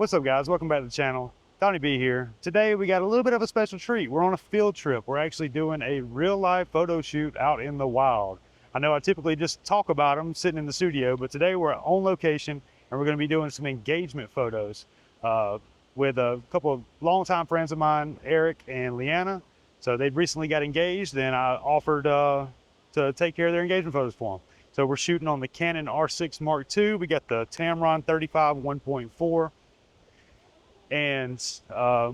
What's up, guys? Welcome back to the channel. Donnie B here. Today we got a little bit of a special treat. We're on a field trip. We're actually doing a real life photo shoot out in the wild. I know I typically just talk about them sitting in the studio, but today we're on location and we're going to be doing some engagement photos with a couple of longtime friends of mine, Eric and Leanna. So they recently got engaged and I offered to take care of their engagement photos for them. So we're shooting on the Canon R6m2. We got the Tamron 35 1.4. And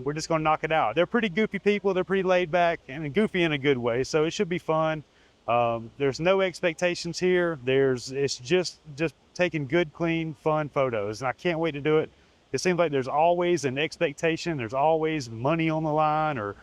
we're just gonna knock it out. They're pretty goofy people. They're pretty laid back and goofy in a good way. So it should be fun. There's no expectations here. It's just taking good, clean, fun photos. And I can't wait to do it. It seems like there's always an expectation. There's always money on the line or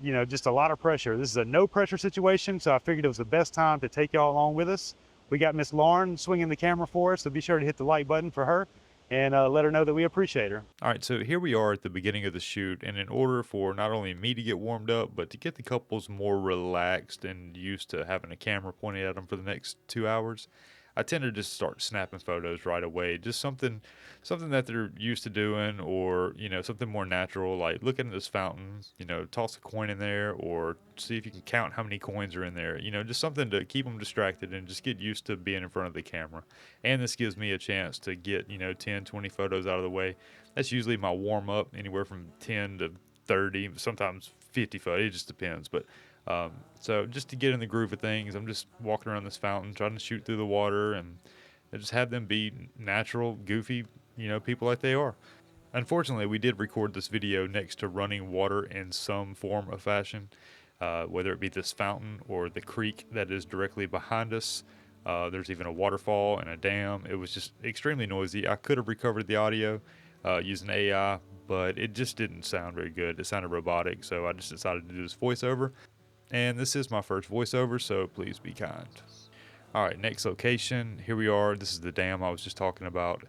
you know, just a lot of pressure. This is a no pressure situation. So I figured it was the best time to take y'all along with us. We got Miss Lauren swinging the camera for us. So be sure to hit the like button for her and let her know that we appreciate her. All right, so here we are at the beginning of the shoot, and in order for not only me to get warmed up, but to get the couples more relaxed and used to having a camera pointed at them for the next 2 hours, I tend to just start snapping photos right away. Just something that they're used to doing, or you know, something more natural, like looking at this fountain. You know, toss a coin in there, or see if you can count how many coins are in there. You know, just something to keep them distracted and just get used to being in front of the camera. And this gives me a chance to get 10, 20 photos out of the way. That's usually my warm up, anywhere from 10 to 30, sometimes 50 photos. It just depends, but. So just to get in the groove of things, I'm just walking around this fountain, trying to shoot through the water and just have them be natural, goofy, people like they are. Unfortunately, we did record this video next to running water in some form of fashion, whether it be this fountain or the creek that is directly behind us. There's even a waterfall and a dam. It was just extremely noisy. I could have recovered the audio using AI, but it just didn't sound very good. It sounded robotic, so I just decided to do this voiceover. And this is my first voiceover, so please be kind. All right, next location. Here we are. This is the dam I was just talking about.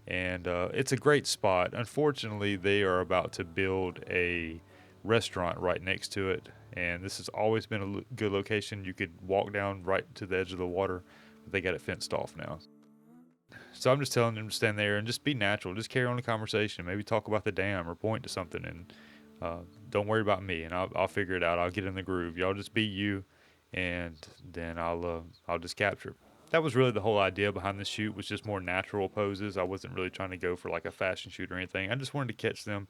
And it's a great spot. Unfortunately, they are about to build a restaurant right next to it. And this has always been a good location. You could walk down right to the edge of the water, but they got it fenced off now. So I'm just telling them to stand there and just be natural. Just carry on the conversation. Maybe talk about the dam or point to something, and don't worry about me, and I'll figure it out. I'll get in the groove. Y'all just be you, and then I'll just capture it. That was really the whole idea behind this shoot, was just more natural poses. I wasn't really trying to go for like a fashion shoot or anything. I just wanted to catch them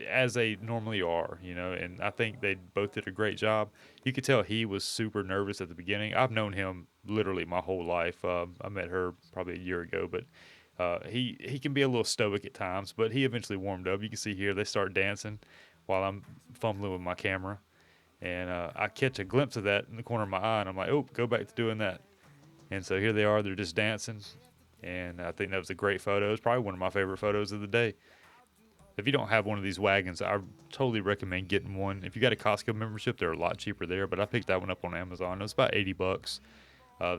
as they normally are, and I think they both did a great job. You could tell he was super nervous at the beginning. I've known him literally my whole life. I met her probably a year ago, but he can be a little stoic at times, but he eventually warmed up. You can see here they start dancing while I'm fumbling with my camera, and I catch a glimpse of that in the corner of my eye, and I'm like, oh, go back to doing that. And so here they are, they're just dancing, and I think that was a great photo. It's probably one of my favorite photos of the day. If you don't have one of these wagons, I totally recommend getting one. If you got a Costco membership, they're a lot cheaper there, but I picked that one up on Amazon. It was about $80.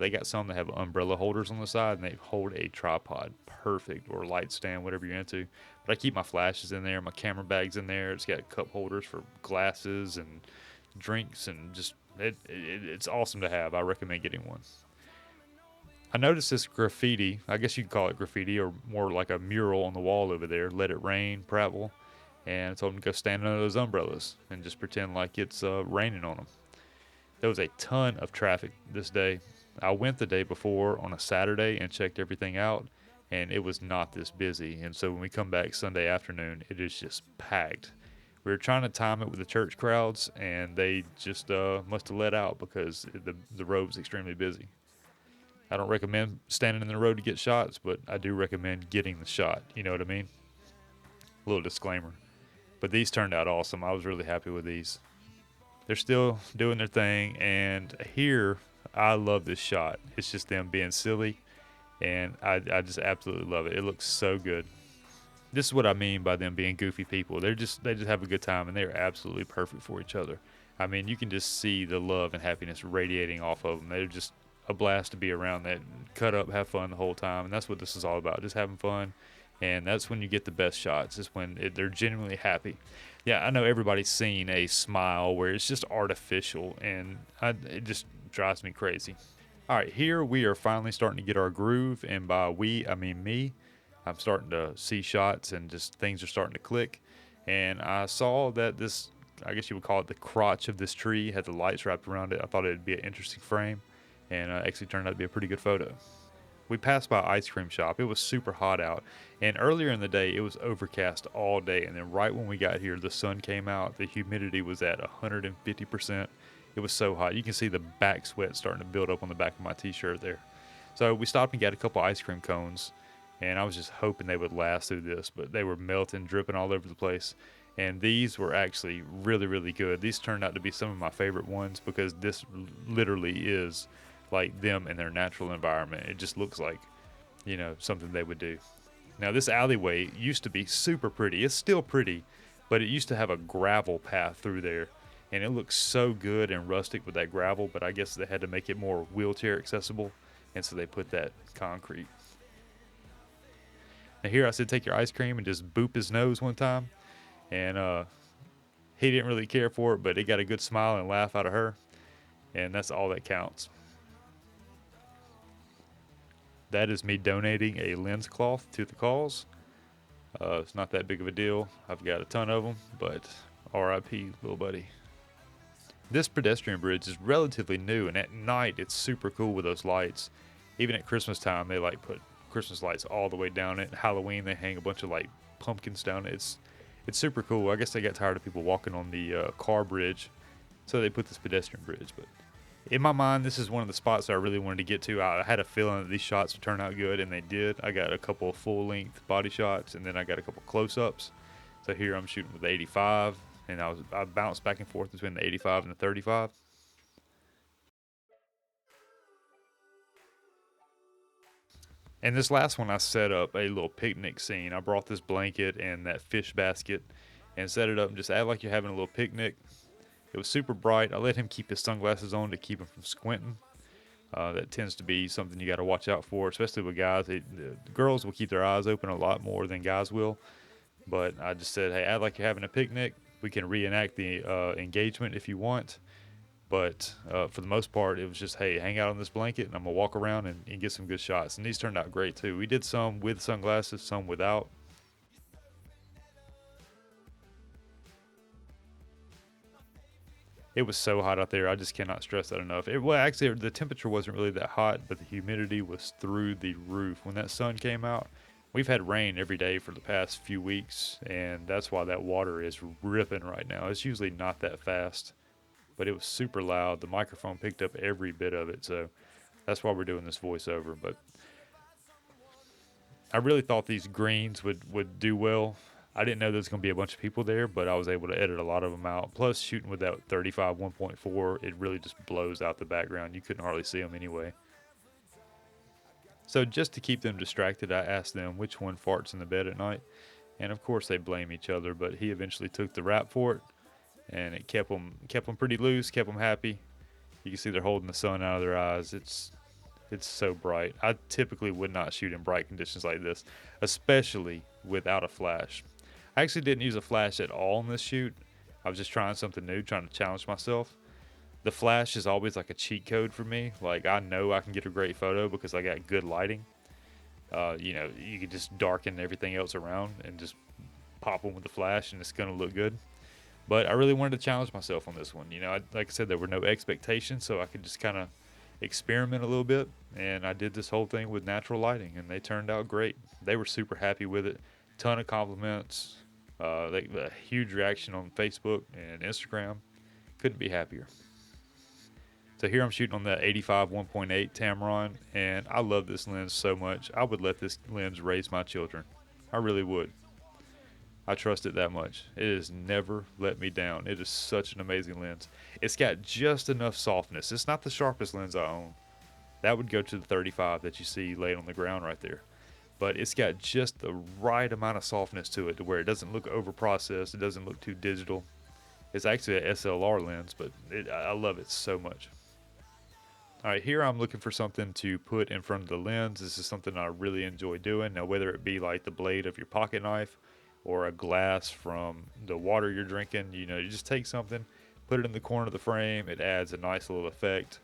They got some that have umbrella holders on the side, and they hold a tripod perfect, or light stand, whatever you're into. But I keep my flashes in there, my camera bags in there. It's got cup holders for glasses and drinks, and just it's awesome to have. I recommend getting one. I noticed this graffiti, I guess you could call it graffiti, or more like a mural on the wall over there. Let it rain, Prattville. And I told them to go stand under those umbrellas and just pretend like it's raining on them. There was a ton of traffic this day. I went the day before on a Saturday and checked everything out, and it was not this busy. And so when we come back Sunday afternoon, it is just packed. We were trying to time it with the church crowds, and they just must have let out because the road was extremely busy. I don't recommend standing in the road to get shots, but I do recommend getting the shot. You know what I mean? A little disclaimer. But these turned out awesome. I was really happy with these. They're still doing their thing, and here, I love this shot. It's just them being silly, and I just absolutely love it. It looks so good. This is what I mean by them being goofy people. They just have a good time, and they're absolutely perfect for each other. I mean, you can just see the love and happiness radiating off of them. They're just a blast to be around. That cut up, have fun the whole time, and that's what this is all about, just having fun. And that's when you get the best shots, is when they're genuinely happy. Yeah, I know everybody's seen a smile where it's just artificial, and it just drives me crazy. All right, here we are finally starting to get our groove, and by we, I mean me. I'm starting to see shots and just things are starting to click. And I saw that this, I guess you would call it the crotch of this tree, had the lights wrapped around it. I thought it'd be an interesting frame, and actually turned out to be a pretty good photo. We passed by an ice cream shop. It was super hot out, and earlier in the day it was overcast all day, and then right when we got here the sun came out. The humidity was at 150%. It was so hot. You can see the back sweat starting to build up on the back of my t-shirt there. So we stopped and got a couple ice cream cones, and I was just hoping they would last through this, but they were melting, dripping all over the place. And these were actually really, really good. These turned out to be some of my favorite ones because this literally is like them in their natural environment. It just looks like, you know, something they would do. Now this alleyway used to be super pretty. It's still pretty, but it used to have a gravel path through there, and it looks so good and rustic with that gravel, but I guess they had to make it more wheelchair accessible, and so they put that concrete. Now here I said take your ice cream and just boop his nose one time, and he didn't really care for it, but it got a good smile and laugh out of her, and that's all that counts. That is me donating a lens cloth to the cause. It's not that big of a deal. I've got a ton of them, but RIP, little buddy. This pedestrian bridge is relatively new, and at night it's super cool with those lights. Even at Christmas time, they like put Christmas lights all the way down it. Halloween, they hang a bunch of like pumpkins down it. It's super cool. I guess they got tired of people walking on the car bridge, so they put this pedestrian bridge. But in my mind, this is one of the spots that I really wanted to get to. I had a feeling that these shots would turn out good, and they did. I got a couple of full-length body shots, and then I got a couple close-ups. So here I'm shooting with the 85, and I bounced back and forth between the 85 and the 35. And this last one, I set up a little picnic scene. I brought this blanket and that fish basket and set it up and just act like you're having a little picnic. It was super bright. I let him keep his sunglasses on to keep him from squinting. That tends to be something you got to watch out for, especially with guys. The girls will keep their eyes open a lot more than guys will. But I just said, hey, act like you're having a picnic. We can reenact the engagement if you want. But for the most part, it was just, hey, hang out on this blanket, and I'm going to walk around and get some good shots. And these turned out great, too. We did some with sunglasses, some without. It was so hot out there. I just cannot stress that enough. Well, actually, the temperature wasn't really that hot, but the humidity was through the roof. When that sun came out, we've had rain every day for the past few weeks, and that's why that water is ripping right now. It's usually not that fast, but it was super loud. The microphone picked up every bit of it, so that's why we're doing this voiceover. But I really thought these greens would do well. I didn't know there was going to be a bunch of people there, but I was able to edit a lot of them out. Plus, shooting with that 35 1.4, it really just blows out the background. You couldn't hardly see them anyway. So just to keep them distracted, I asked them which one farts in the bed at night. And of course, they blame each other, but he eventually took the rap for it, and it kept them pretty loose, kept them happy. You can see they're holding the sun out of their eyes. It's so bright. I typically would not shoot in bright conditions like this, especially without a flash. I actually didn't use a flash at all in this shoot. I was just trying something new, trying to challenge myself. The flash is always like a cheat code for me. Like, I know I can get a great photo because I got good lighting. You know, you can just darken everything else around and just pop them with the flash and it's going to look good. But I really wanted to challenge myself on this one. You know, like I said, there were no expectations, so I could just kind of experiment a little bit. And I did this whole thing with natural lighting, and they turned out great. They were super happy with it. Ton of compliments. A huge reaction on Facebook and Instagram. Couldn't be happier. So here I'm shooting on the 85 1.8 Tamron, and I love this lens so much. I would let this lens raise my children. I really would. I trust it that much. It has never let me down. It is such an amazing lens. It's got just enough softness. It's not the sharpest lens I own. That would go to the 35 that you see laid on the ground right there. But it's got just the right amount of softness to it to where it doesn't look over-processed. It doesn't look too digital. It's actually a SLR lens, but I love it so much. All right, here I'm looking for something to put in front of the lens. This is something I really enjoy doing. Now, whether it be like the blade of your pocket knife or a glass from the water you're drinking, you know, you just take something, put it in the corner of the frame. It adds a nice little effect.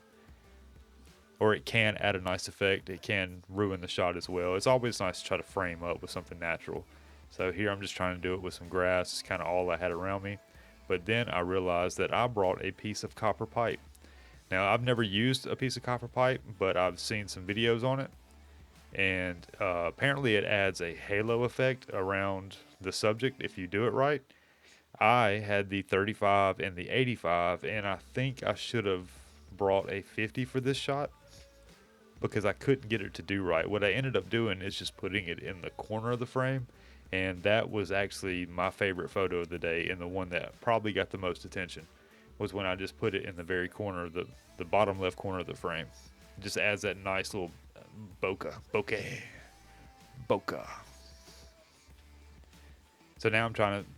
or it can add a nice effect. It can ruin the shot as well. It's always nice to try to frame up with something natural. So here I'm just trying to do it with some grass. It's kind of all I had around me. But then I realized that I brought a piece of copper pipe. Now, I've never used a piece of copper pipe, but I've seen some videos on it. And apparently it adds a halo effect around the subject if you do it right. I had the 35 and the 85, and I think I should have brought a 50 for this shot because I couldn't get it to do right. What I ended up doing is just putting it in the corner of the frame, and that was actually my favorite photo of the day, and the one that probably got the most attention was when I just put it in the very corner of the bottom left corner of the frame. It just adds that nice little bokeh. So now I'm trying to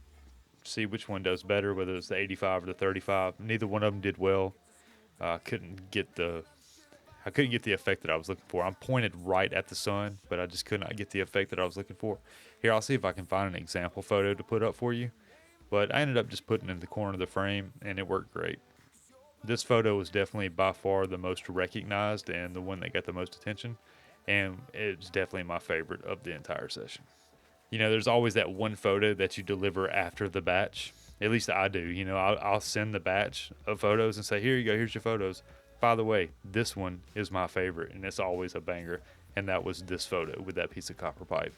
see which one does better, whether it's the 85 or the 35. Neither one of them did well. I couldn't get the effect that I was looking for. I'm pointed right at the sun, but I just could not get the effect that I was looking for. Here, I'll see if I can find an example photo to put up for you. But I ended up just putting it in the corner of the frame, and it worked great. This photo was definitely by far the most recognized and the one that got the most attention. And it's definitely my favorite of the entire session. You know, there's always that one photo that you deliver after the batch. At least I do. You know, I'll send the batch of photos and say, here you go, here's your photos. By the way, this one is my favorite, and it's always a banger. And that was this photo with that piece of copper pipe.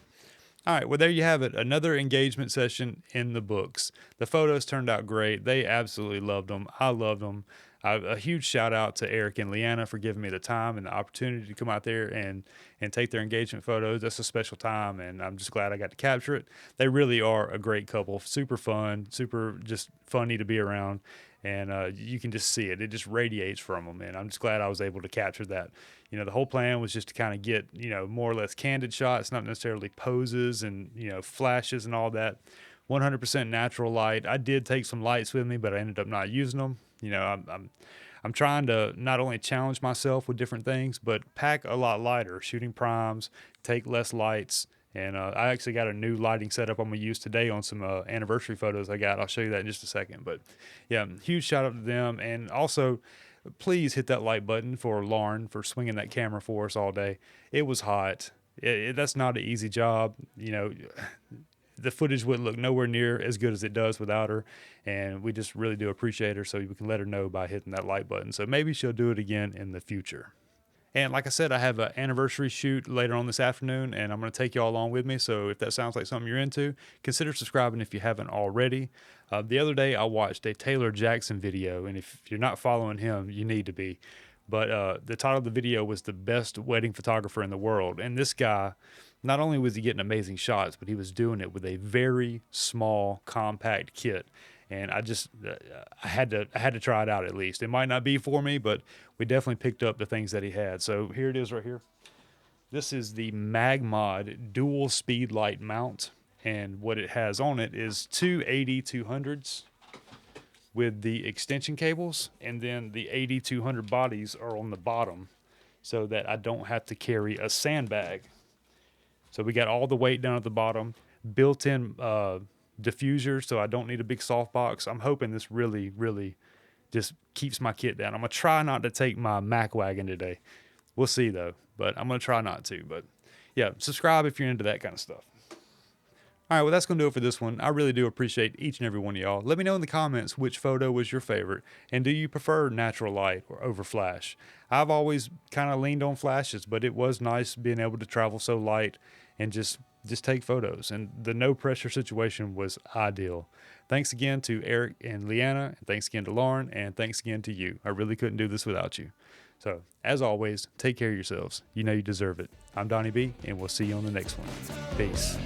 All right, well, there you have it. Another engagement session in the books. The photos turned out great. They absolutely loved them. I loved them. A huge shout out to Eric and Leanna for giving me the time and the opportunity to come out there and take their engagement photos. That's a special time, and I'm just glad I got to capture it. They really are a great couple. Super fun, super just funny to be around. And you can just see it. It just radiates from them. And I'm just glad I was able to capture that. You know, the whole plan was just to kind of get, you know, more or less candid shots, not necessarily poses and, you know, flashes and all that. 100% natural light. I did take some lights with me, but I ended up not using them. You know, I'm trying to not only challenge myself with different things, but pack a lot lighter, shooting primes, take less lights. And I actually got a new lighting setup I'm going to use today on some anniversary photos I got. I'll show you that in just a second. But yeah, huge shout out to them. And also, please hit that like button for Lauren for swinging that camera for us all day. It was hot. That's not an easy job. You know, the footage wouldn't look nowhere near as good as it does without her. And we just really do appreciate her. So we can let her know by hitting that like button. So maybe she'll do it again in the future. And like I said, I have an anniversary shoot later on this afternoon, and I'm going to take you all along with me. So if that sounds like something you're into, consider subscribing if you haven't already. The other day, I watched a Taylor Jackson video, and if you're not following him, you need to be. But the title of the video was The Best Wedding Photographer in the World. And this guy, not only was he getting amazing shots, but he was doing it with a very small, compact kit. And I had to try it out at least. It might not be for me, but we definitely picked up the things that he had. So here it is right here. This is the MagMod dual speed light mount. And what it has on it is two 80-200s with the extension cables. And then the 80-200 bodies are on the bottom so that I don't have to carry a sandbag. So we got all the weight down at the bottom, built-in diffuser, so I don't need a big softbox. I'm hoping this really, really just keeps my kit down. I'm going to try not to take my Mac wagon today. We'll see, though, but I'm going to try not to. But, yeah, subscribe if you're into that kind of stuff. All right, well, that's going to do it for this one. I really do appreciate each and every one of y'all. Let me know in the comments which photo was your favorite, and do you prefer natural light or over flash? I've always kind of leaned on flashes, but it was nice being able to travel so light and just take photos, and the no pressure situation was ideal. Thanks again to Eric and Leanna, and thanks again to Lauren, and thanks again to you. I really couldn't do this without you. So, as always, take care of yourselves. You know you deserve it. I'm Donnie B, and we'll see you on the next one. Peace.